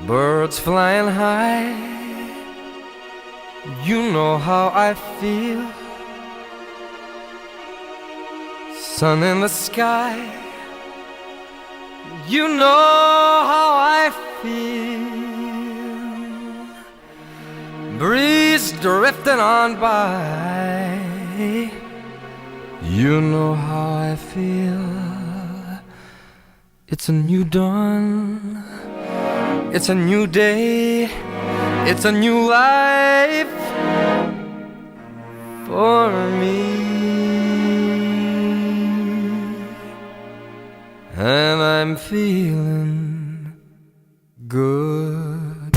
birds flying high. You know how I feel. Sun in the sky. You know how I feel. Breeze drifting on by. You know how I feel. It's a new dawn. It's a new day. It's a new life for me. And I'm feeling good.